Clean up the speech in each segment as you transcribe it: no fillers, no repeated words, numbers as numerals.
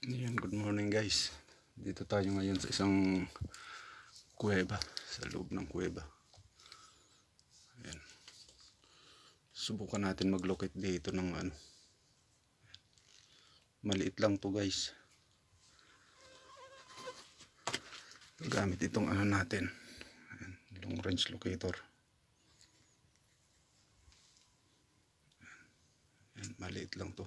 Ayan, good morning guys. Dito tayo ngayon sa isang kuweba, sa loob ng kuweba. Ayan. Subukan natin mag-locate dito ng maliit lang to guys. Gamit itong natin. Ayan, long range locator. Ayan, maliit lang to.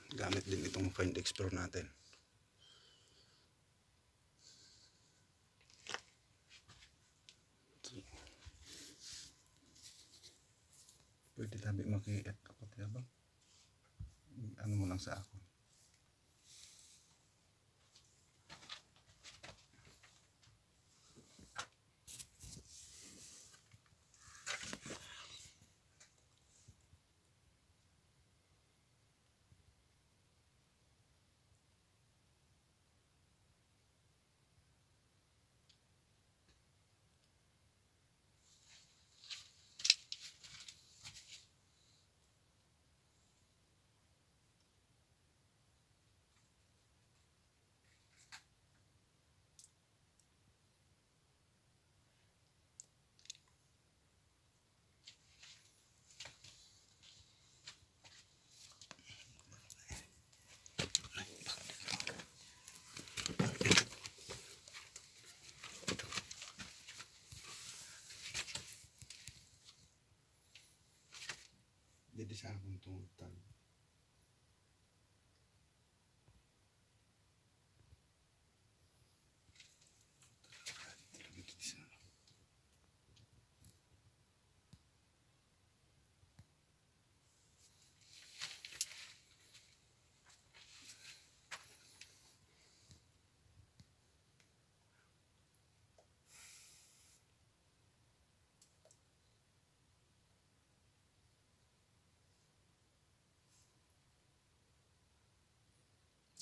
Gamit din itong find explore natin. Pwede tabi makiat kapag yabang. Ano mo lang sa ako. Jadi sa akong tungtag.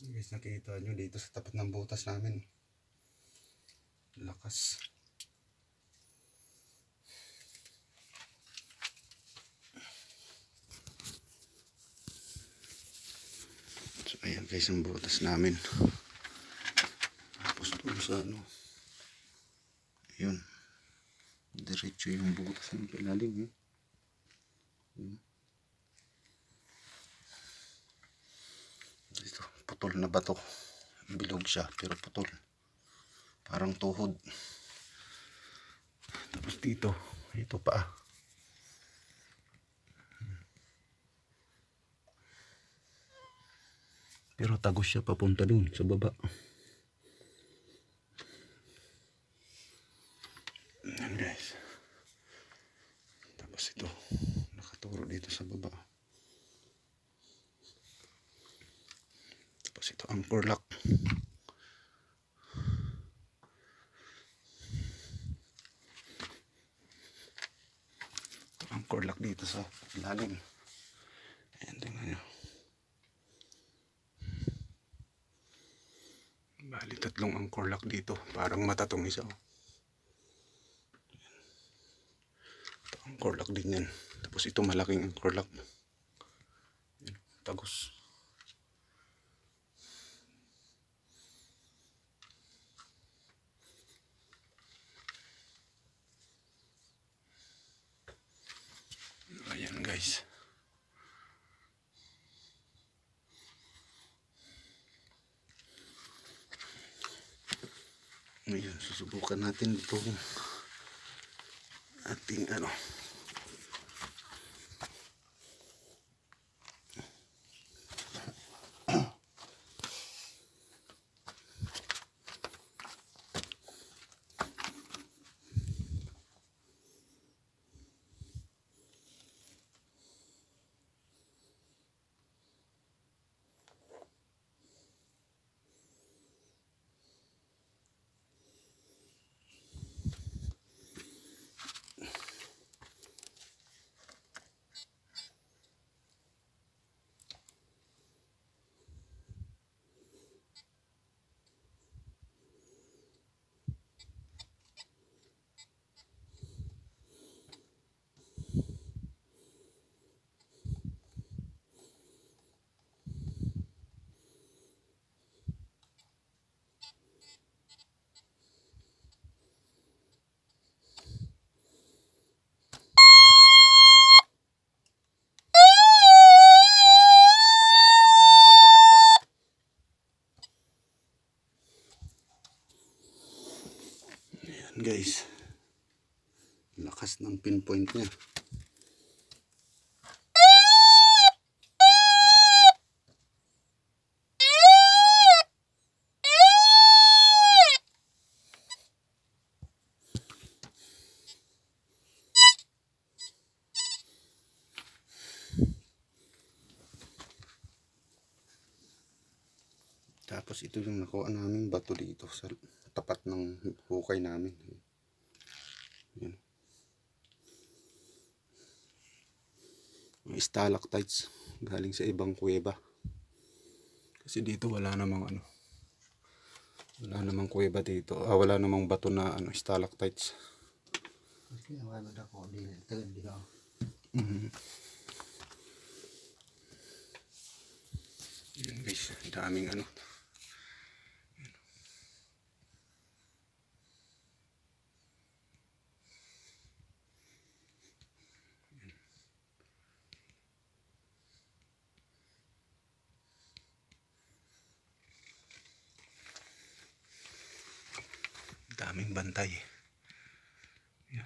Guys, nakita nyo dito sa tapat ng butas namin. Lakas. So ayan guys ang butas namin. Tapos doon sa ayun. Diretso yung butas ng ilalim. Dito, putol na bato. Bilog siya pero putol. Parang tuhod. Tapos dito, ito pa. Pero tagos siya papunta dun sa baba. Ayan guys. Tapos ito, nakaturo dito sa baba. Tapos ito, anchor lock. Anchor lock dito sa ilalim. Ayan, tingnan nyo. Bali, tatlong anchor lock dito. Parang matatong isa. Ito, anchor lock din yan. Tapos ito, malaking anchor lock. Ayan, tagos. Ayan guys. Ngayon, susubukan natin itong ating point niya. Tapos ito yung nakuha namin bato dito sa tapat ng hukay namin. Yan. Mga stalactites galing sa ibang kuweba. Kasi dito wala namang ano. Wala namang kuweba dito. Wala namang bato na ano, stalactites. Yan guys, daming ano. Daming bantay. Yan.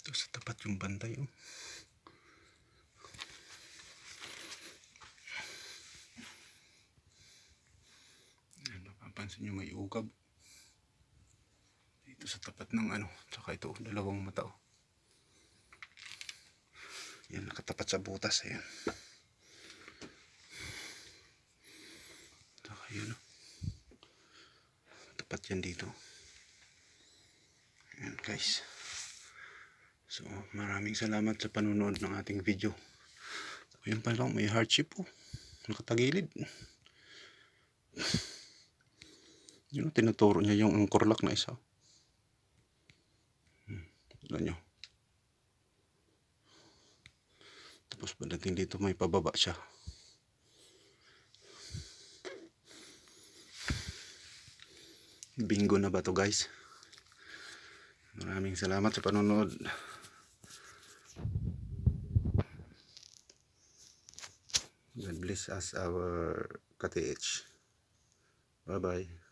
Ito sa tapat yung bantay. Oh. Yan, mapapansin nyo may ukab. Dito sa tapat ng ano. Tsaka ito, dalawang mata. Oh. Yan, nakatapat sa butas. Ayan. Tsaka yun. Oh. Tapat yan dito. Ayan guys. So, maraming salamat sa panunood ng ating video. Ayun pa lang, may hardship po. Nakatagilid. Yun, tinuturo niya yung angkor lock na isa. Tignan nyo. Tapos pagdating dito may pababa siya. Bingo na ba to guys? Maraming salamat sa panonood. God bless us our KTH. Bye bye.